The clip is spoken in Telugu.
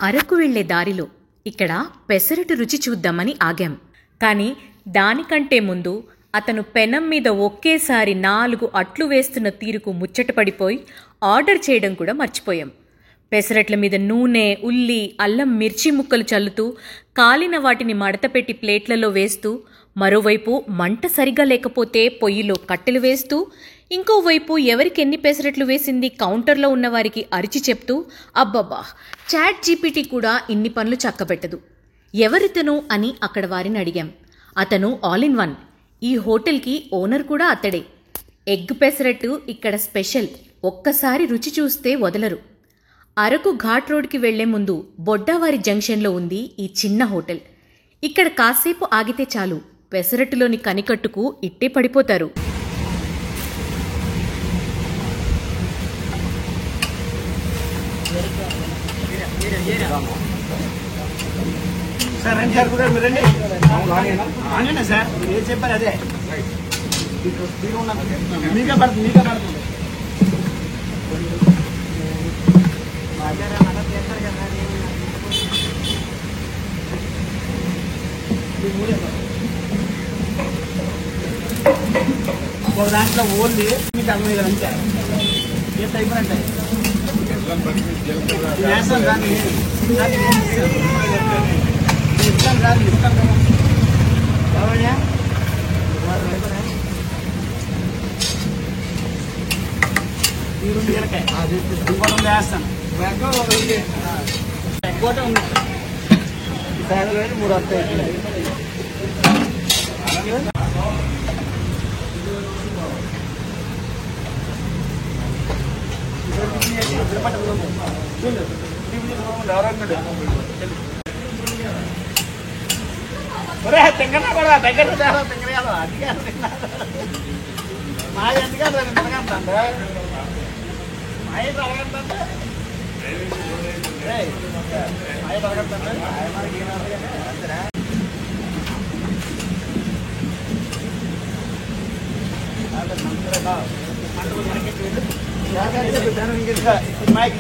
అరకు వెళ్లే దారిలో ఇక్కడ పెసరట్టు రుచి చూద్దామని ఆగాం. కానీ దానికంటే ముందు అతను పెనం మీద ఒకేసారి 4 అట్లు వేస్తున్న తీరుకు ముచ్చటపడిపోయి ఆర్డర్ చేయడం కూడా మర్చిపోయాం. పెసరట్ల మీద నూనె, ఉల్లి, అల్లం, మిర్చి ముక్కలు చల్లుతూ కాలిన వాటిని మడతపెట్టి ప్లేట్లలో వేస్తూ, మరోవైపు మంట సరిగా లేకపోతే పొయ్యిలో కట్టెలు వేస్తూ, ఇంకోవైపు ఎవరికెన్ని పెసరట్లు వేసింది కౌంటర్లో ఉన్నవారికి అరిచి చెప్తూ, అబ్బబ్బా, చాట్ జీపీటీ కూడా ఇన్ని పనులు చక్కబెట్టదు. ఎవరితను అని అక్కడ వారిని అడిగాం. అతను ఆల్ ఇన్ వన్. ఈ హోటల్కి ఓనర్ కూడా అతడే. ఎగ్ పెసరట్టు ఇక్కడ స్పెషల్. ఒక్కసారి రుచి చూస్తే వదలరు. అరకు ఘాట్ రోడ్కి వెళ్లే ముందు బొడ్డావారి జంక్షన్లో ఉంది ఈ చిన్న హోటల్. ఇక్కడ కాసేపు ఆగితే చాలు, పెసరట్టులోని కనికట్టుకు ఇట్టే పడిపోతారు. సార్ మీరు చెప్పారు అదే మీకే పడుతుంది. ఒక దాంట్లో ఓన్లీ మీకు అర్థం కదా అంతే. ఏ టైప్ అంటే వేస్తాం దాన్ని ఇస్తాం కాదు ఇస్తాం కదా కావాలా ఈ 2 గెలకాయ ఇంకోటి వేస్తాను. ఇంకోటి ఉంది 3 వస్తాయి. తెంగన కూడా దగ్గర తెంగరేయాలి. అది మా ఎందుకంటే తిరగంటే మాయ తరగంటే మాయ తరగంటే మనకి మాయకి